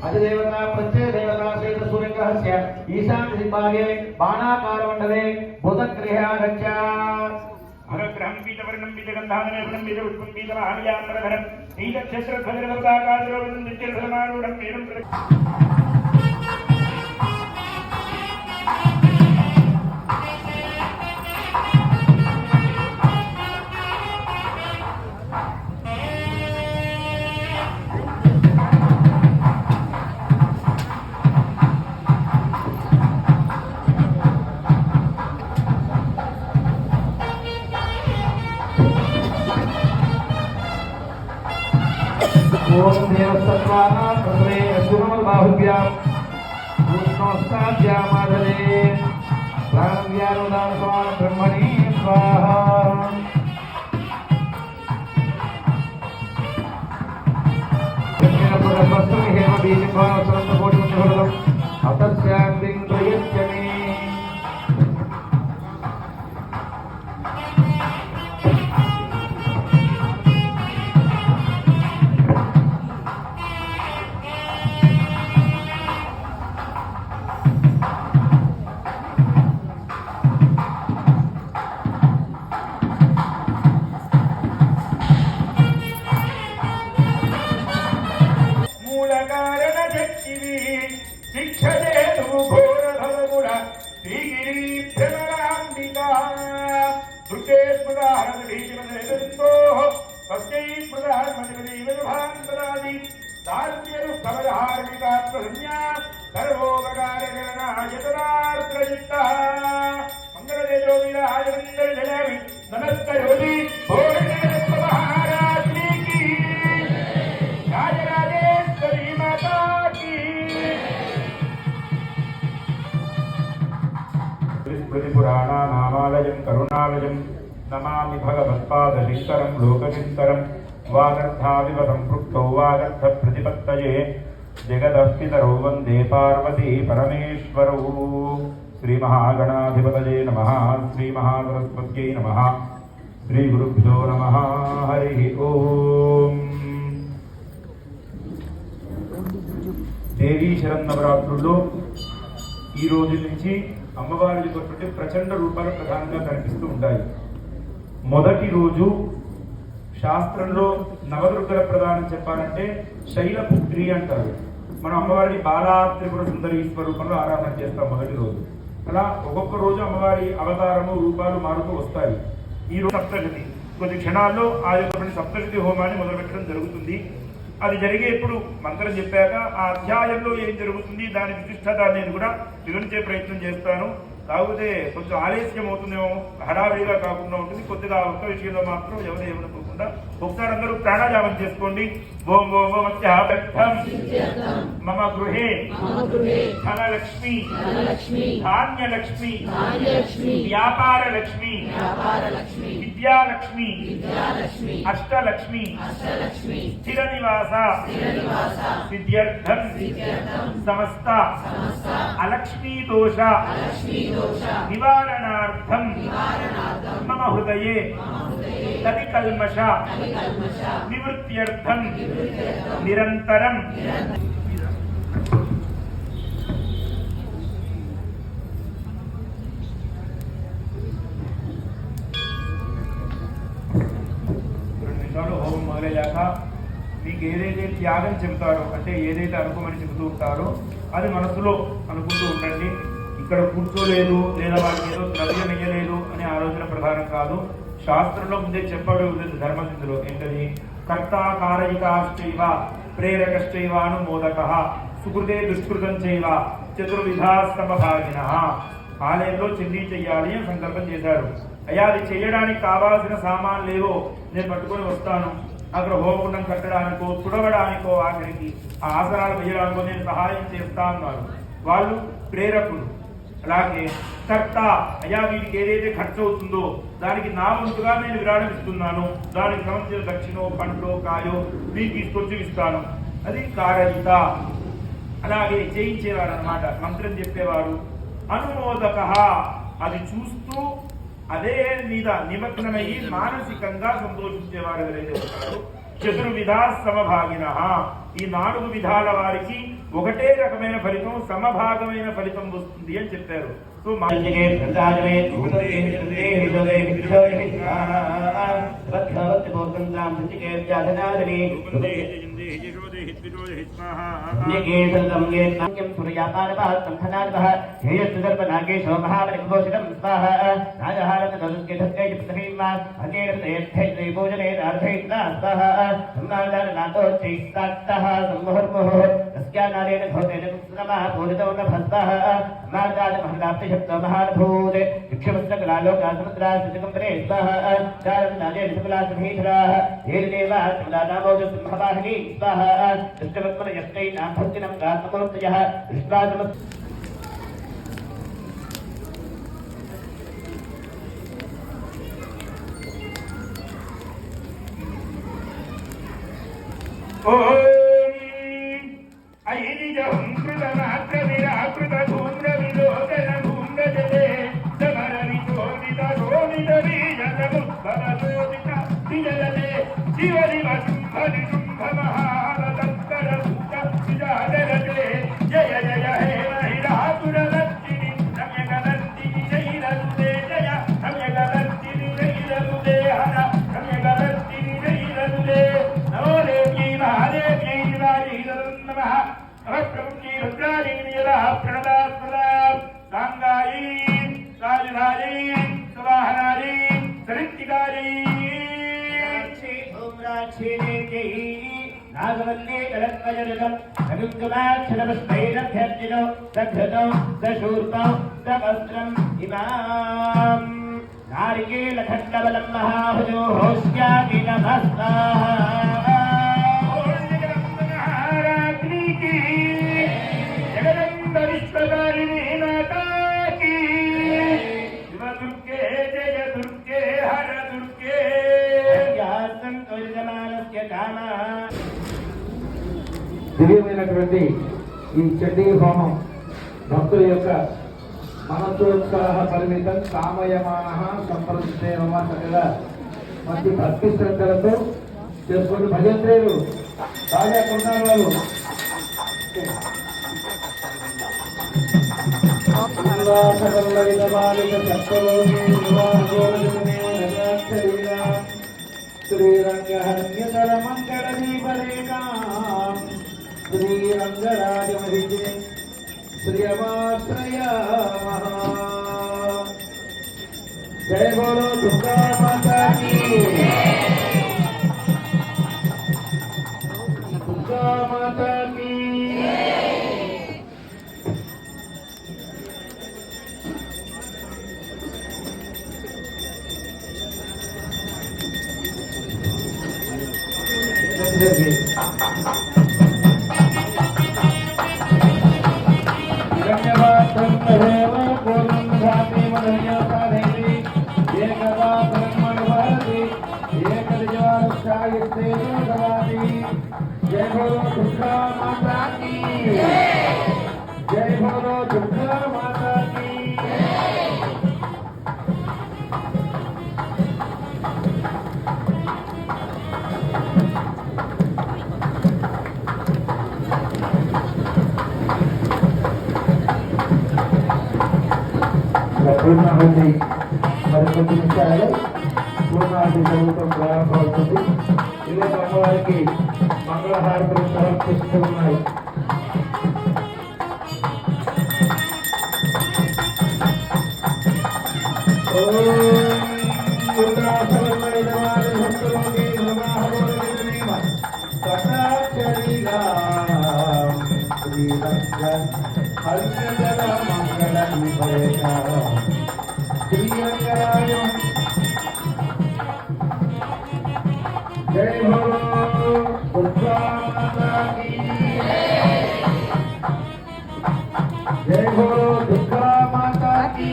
अधिदेवता प्रत्यय देवता सहित सूर्यग्रहस्य ईशान्य दिग्भागे बाणाकारमण्डले बुधगृहागच्छा अनुग्रहं पीतवर्णं पीतगन्धानमेवनं पीतपुष्पं पीतमहानियाम्बरधरं पीतक्षस्रध्वजरवताकाद्रवं नित्यरसमारूढं मेनं ओम देवसत्वाः प्रथमे सुमलबाहुभ्यां कृष्णोस्ताभ्यां माधवे प्राणव्यानुदान समान ब्रह्मणि स्वाहा दक्षिणपुरस्वस्तं हेम बीजभाव सरस्वकोटिमुखहृदम् अतस्यान्तिं प्रयच्छमि पुराणानामालयं करुणालयं नमामि भगवत्पादशङ्करं लोकशङ्करं वागर्थाविव सम्पृक्तौ वागर्थप्रतिपत्तये जगदस्तितरौ वन्दे पार्वती परमेश्वरौ श्रीमहागणाधिपतये नमः श्रीमहासरस्वत्यै नमः श्रीगुरुभ्यो नमः हरिः ओम् देवी शरन्नवरात्रुల్లో ఈ రోజు నుంచి అమ్మవారికి కొట్టు ప్రచండ రూపాలు ప్రధానంగా కనిపిస్తూ ఉంటాయి. మొదటి రోజు శాస్త్రంలో నవదుర్గల ప్రధానం చెప్పాలంటే శైలపుత్రి అంటారు. మనం అమ్మవారిని బాలా త్రిపుర సుందరి స్వరూపంలో ఆరాధన చేస్తాం మొదటి రోజు. అలా ఒక్కొక్క రోజు అమ్మవారి అవతారము రూపాలు మారుతూ వస్తాయి. ఈ రోజు సప్తశతి, కొద్ది క్షణాల్లో ఆ యొక్క సప్తశతి హోమాన్ని మొదలుపెట్టడం జరుగుతుంది. అది జరిగేప్పుడు మంత్రం చెప్పాక ఆ అధ్యాయంలో ఏం జరుగుతుంది దాని విశిష్టత నేను కూడా వివరించే ప్రయత్నం చేస్తాను. కాకపోతే కొంచెం ఆలస్యం అవుతుందేమో, హడావిడిగా కాకుండా ఉంటుంది. కొద్దిగా ఒక్క విషయంలో మాత్రం ఎవరు ఏమనుకోకుండా ఒకసారి అందరూ ప్రాణాయామం చేసుకోండి. ఓం ఓం ఓం మమ గృహే ధనలక్ష్మి ధాన్యలక్ష్మి వ్యాపారలక్ష్మి విద్యాలక్ష్మి అష్టలక్ష్మి స్థిర నివాస సిద్ధ్యర్థం సమస్త అలక్ష్మీ దోష నివారణార్థం మమ హృదయే కల్మష నివృత్త్యర్థం నిరంతరం హోమం మొదలయ్యాక మీకు ఏదైతే త్యాగం చెబుతారో అంటే ఏదైతే అనుకోమని చెబుతూ ఉంటారో అది మనసులో అనుకుంటూ ఉండండి. ఇక్కడ కూర్చోలేదు లేదా వాళ్ళకి ఏదో ద్రవ్యం వేయలేదు అనే ఆలోచన ప్రధానం కాదు. శాస్త్రంలో ముందే చెప్పడం ధర్మసింధులో ఏంటది? కర్త కారయికాశ్చైవ ప్రేరకశ్చైవ అనుమోదకః సుకృతే దుష్కృతం చైవ చతుర్విధాస్తమభాగినః. ఆలయంలో చెల్లి చెయ్యాలి అని సంకల్పం చేశారు. అయ్యా అది చేయడానికి కావాల్సిన సామాన్లు లేవో నేను పట్టుకొని వస్తాను, అక్కడ హోమగుండం కట్టడానికో తుడవడానికో ఆఖరికి ఆ ఆసనాలు వేయడానికో నేను సహాయం చేస్తా అన్నారు. వాళ్ళు ప్రేరకులు. అలాగే కర్త, అయ్యా వీటికి ఏదైతే ఖర్చు అవుతుందో దానికి నా వంతుగా నేను విరాళం ఇస్తున్నాను, దానికి సంబంధించిన దక్షిణో పండ్లో కాయో మీకు తీసుకొచ్చి ఇస్తాను. అది కారయిత. అలాగే చేయించేవారు అన్నమాట, మంత్రం చెప్పేవారు. అనుమోదక, అది చూస్తూ అదే మీద నిమగ్నమయ్యి మానసికంగా సంతోషించేవారు ఎవరైతే ఉంటారో చతుర్విధ సమభాగిన, ఈ 4 విధాల వారికి ఒకటే రకమైన ఫలితం, సమభాగమైన ఫలితం వస్తుంది అని చెప్పారు. సో నారికేళఖండబలం మహాభుజో హోష్యామి నమస్తాః జగదంబ విశ్వకారిణి మాతాకి శివ దుర్గే జయ దుర్గే హర దుర్గే దివ్యమైనటువంటి ఈ చండీ హోమం భక్తుల యొక్క మనసోత్సాహ పరిమితం కామయమాన సంప్రదిస్తే చక్కగా మంచి భక్తి శ్రద్ధలతో చేసుకుని భజంత్రేయులు బాగా కొన్నారు వారు. శ్రీరంగహన్యతర మంగళ దీపరేఖా శ్రీరంగరాజమహిషే శ్రియమాశ్రయామః. జయ బోలో దుర్గా మాతా కీ, దుర్గా మాతా కీ. जय बोलो दुर्गा माता की, जय बोलो दुर्गा माता की. పూర్ణాహుతి మరికొద్ది నిమిషాలలో పూర్ణాహుతి చదువుతో ప్రారంభమవుతుంది. ఈరోజు అమ్మవారికి మంగళహారతులు సమర్పిస్తూ ఉన్నాయి. जय बोलो दुर्गा माता की, जय बोलो दुर्गा माता की.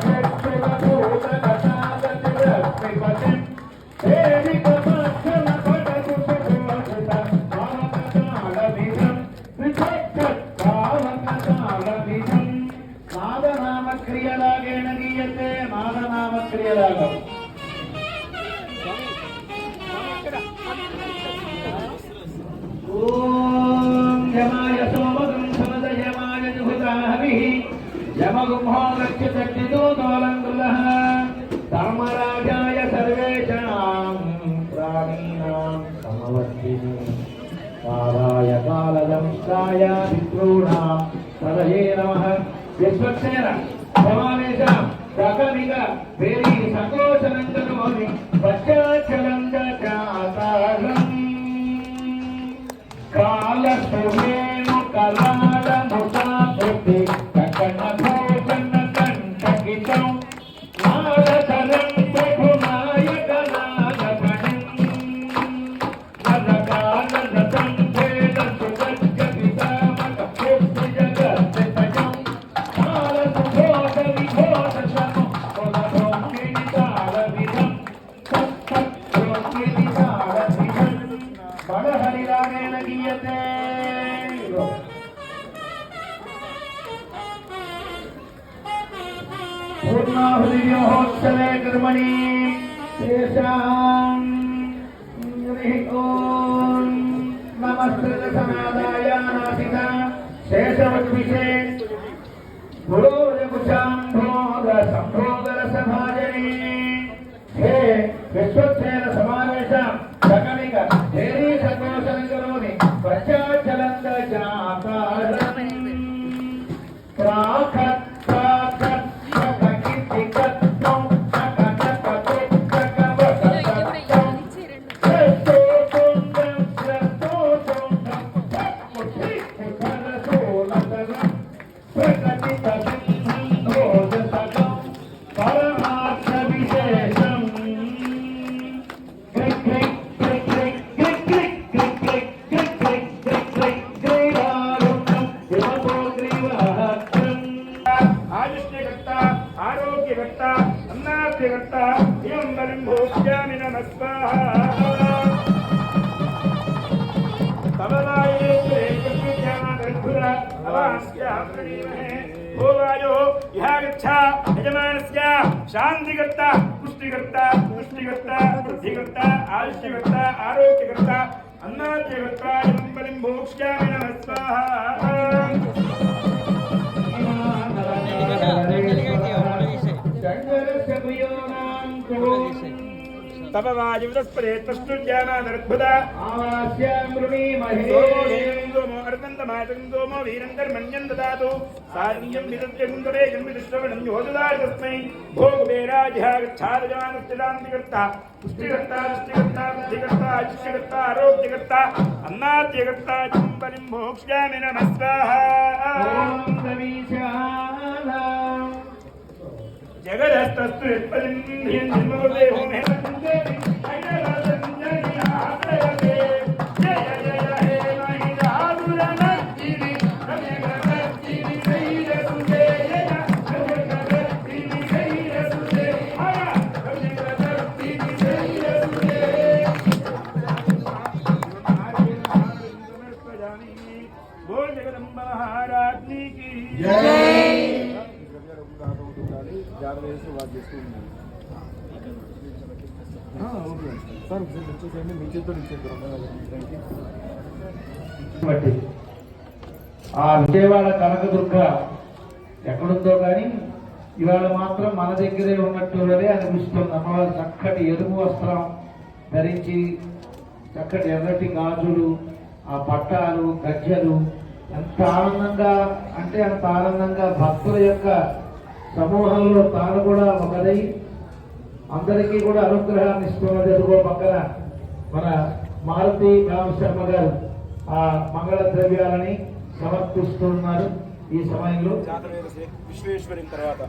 ఓం యమాయ సోమగం సమదయమాయ జుహుతాహవిః యమగుంహో రక్షతగ్నిదో దోలంకృతః ధర్మరాజాయ సర్వేషాం ప్రాణీనాం సమవర్తిని కాలాయ కాలదంష్టాయ పితॄణాం తదయే నమః. విశ్వక్సేన సమావేశ సకలిక వేరీ సంకోచనందనమోని పశ్చాచలంద చాతారం కాలసుమేను కలాల ముసాబృతి కకణ భోజన కంఠకితం నారదరం ప్రభునాయక నాగపణం నరకాలరతం భేద సుగజ్జ పితామక పూర్తి జగత్తితజం కాలసుభోగ విభోగ శమో కొలభోగిని తాళవిధం తత్తత్రోగిని తాళవిధం బడహరిరాగేణ గీయతే. పూర్ణాహుతిమహోత్సవే కర్మణి శేషాం ఓం నమస్కృత సమాదాయ నాసిక శేషవద్విషే పురోజకుశాం భోగ సంభోగర సభాజనే. హే విశ్వక్సేన సమావేశ సకలిక ధైర్య సంతోషం కరోమి పశ్చాచలంద జాతారం ప్రాకత్ ప్రాకత్ ప్రకటికత్వం సకటపతికవసతత్వం శ్రేష్టోతుండం శ్రేష్టోతుండం ముఖరసోలతరం ప్రకటితసింహోజసకం పరమార్థ విశేషం. ఆయుష్యకర్త ఆరోగ్యకర్త అన్నాద్యకర్త ఇయం బలిం భోక్ష్యామి నమస్కార తవలాయే కృష్ణ్యామర్ధుర అవాస్యాం ప్రణీమహే భోగాయో యహాగచ్చ యజమానస్య శాంతికర్త పుష్టికర్త పుష్టికర్త వృద్ధికర్త ఆయుష్యకర్త ఆరోగ్యకర్త అన్నాద్యకర్త ఇయం బలిం భోక్ష్యామి నమస్కార तब वायुवस्परे तष्टुज्ञानादर्भुत सोमो अर्दन्तमातन्दोमो वीरं कर्मण्यं ददातु सारण्यं विदत्यगुन्दरे जन्मदिश्रवणं योददाय तस्मै भोगवेराजः गच्छादजानश्चिदान्तिकर्ता पुष्टिकर्ता पुष्टिकर्ता बुद्धिकर्ता आयुष्यकर्ता आरोग्यकर्ता अन्नाद्यकर्ता चम्बलिं मोक्ष्यामि नमस्काः जगदस्तस्तु यत्पदिं धियं जन्मोदे होमे वन्दे अयराजञ्जनि आश्रयते जय जय हे महिषासुरमर्दिनि रम्यकर्दिनि धैर्यसुते जय रम्यकर्दिनि धैर्यसुते हर रम्यकर्दिनि धैर्यसुते बोल जगदम्ब महाराज्ञी की जय. ఆ విజయవాడ కనకదుర్గ ఎక్కడుందో కానీ ఇవాళ మాత్రం మన దగ్గరే ఉన్నట్టుగానే అనిపిస్తుంది. అమ్మవారు చక్కటి ఎరుపు వస్త్రం ధరించి చక్కటి ఎర్రటి గాజులు ఆ పట్టాలు గజ్జలు ఎంత ఆనందంగా అంటే అంత ఆనందంగా భక్తుల యొక్క సమూహంలో తాను కూడా ఒకదై అందరికీ కూడా అనుగ్రహాన్ని ఇస్తున్నది. ఎదుగో పక్కన మన మారుతి రామశర్మ గారు ఆ మంగళ ద్రవ్యాలని సమర్పిస్తున్నారు. ఈ సమయంలో విశ్వేశ్వరి తర్వాత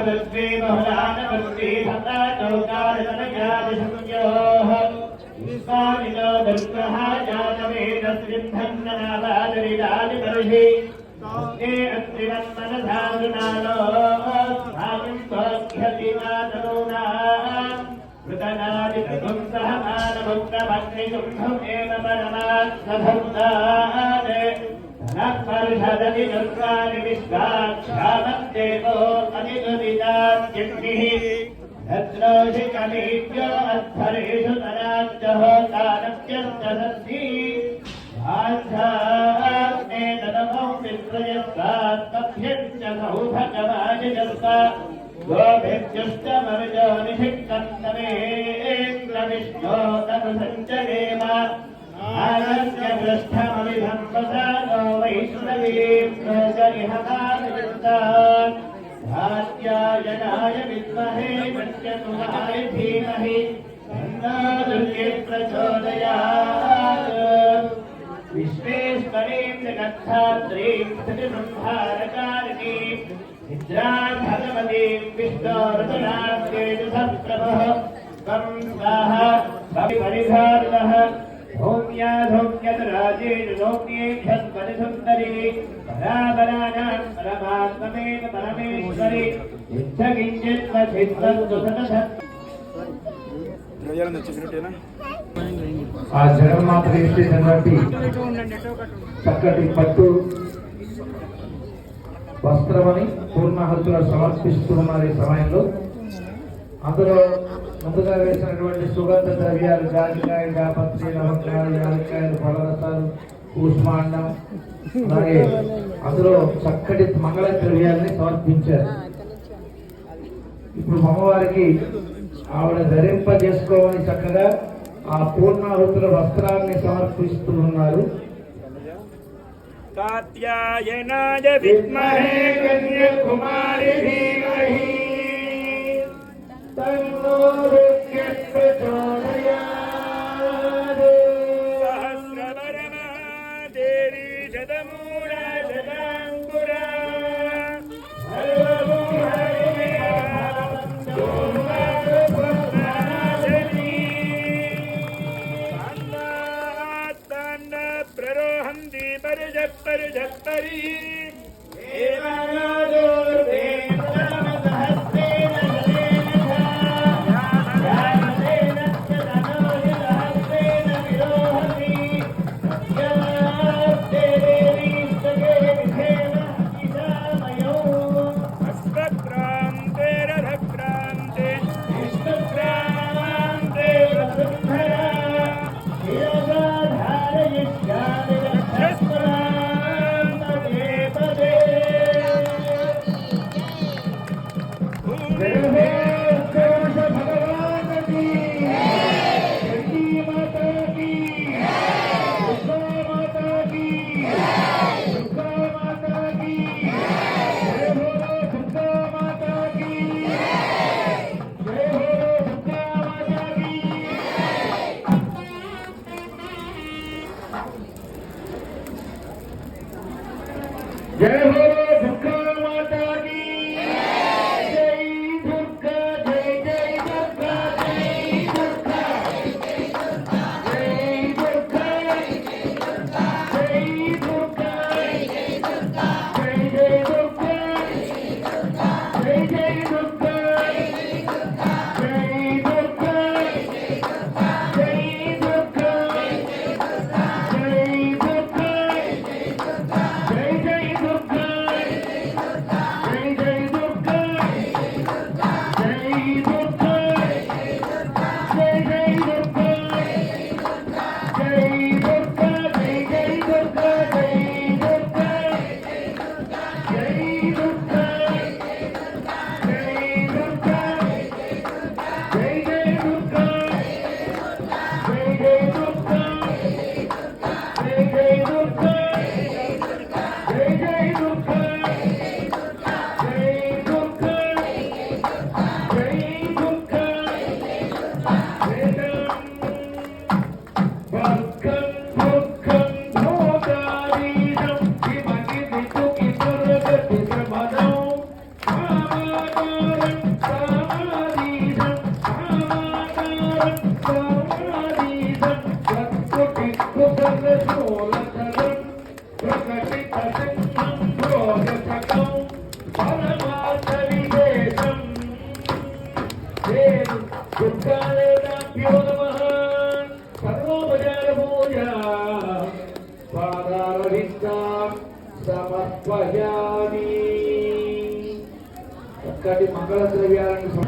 महदस्वे बहुलानवस्ते तथा चौकारतनयादिशंयोः विस्वामिनो दुर्ग्रहा जातवेदस्विन्धन्ननावादरिदादिपर्षि ये अत्रिवन्मनधारुणालो स्वामिं स्वख्यति मातरूणा मृतनादिकृतं सह मानमुक्तमग्निकुम्भम् एव परमात्मभक्तान् धनस्पर्शदति दुर्गानि विश्वाक्षामद्देवो अनिगदितात्यग्निः तत्रोषि कलीभ्यो अध्वरेषु तराज्जः तानप्यन्तसद्धि आध्यात्मे तदमौ वित्रयस्तात्तभ्यश्च सौभगवाजस्ता गोभिर्जुष्टमरुजो निषिक्तन्तमेन्द्रविष्णो तनुसञ्चरेम आगस्य पृष्ठमभिधम्बसानो वैष्णवीं प्रजरिहमानविन्दान् भात्यायनाय विद्महे मन्यतुमाय धीमहि तन्नो दुर्गे प्रचोदयात् विश्वेश्वरीं जगद्धात्रीं स्थितिसंहारकारिणीं निद्रां भगवतीं विष्णोरुदनाद्येतुः प्रभः त्वं स्वाहा परिधारिणः धौम्या धौम्यतराजेन धौम्येभ्यस्परिसुन्दरी परापराणां परमात्ममेव परमेश्वरी युद्धकिञ्चित्वचित्तन्तु सततं ఆ జగన్మాత ఇచ్చినటువంటి చక్కటి పట్టు వస్త్రమని పూర్ణాహుతులు సమర్పిస్తున్నారు ఈ సమయంలో. అందులో ముందుగా వేసినటువంటి సుగంధ ద్రవ్యాలు జాజికాయ జాపత్రి నవకాయలు యాలక్కాయలు ఫలరసాలు కూష్మాండం అలాగే అందులో చక్కటి మంగళ ద్రవ్యాలని సమర్పించారు. ఇప్పుడు అమ్మవారికి ఆవిడ ధరింపజేసుకోమని చక్కగా ఆ పూర్ణాహుతుల వస్త్రాన్ని సమర్పిస్తూ ఉన్నారు. कात्यायनाय विद्महे कन्याकुमारी धीमहि तन्नो दुर्गे प्रचोदयात् सहस्रवरमा देवी शतमूला शताङ्कुरा प्ररोहन्ति परिजत्परि अश्वक्रान्ते रथक्रान्ते विष्णुक्रान्ते वसुन्धरा जय हो दुर्गा माता की जय दुर्गा जय जय दुर्गा जय दुर्गा जय दुर्गा जय दुर्गा जय दुर्गा जय जय दुर्गा जय जय दुर्गा जय दुर्गा जय दुर्गा Bye. దుఃఖాలేభ్యో నమః సర్వోపచార పూజ పాదారవిందాం సమర్పయామి. చక్కటి మంగళ ద్రవ్యాలను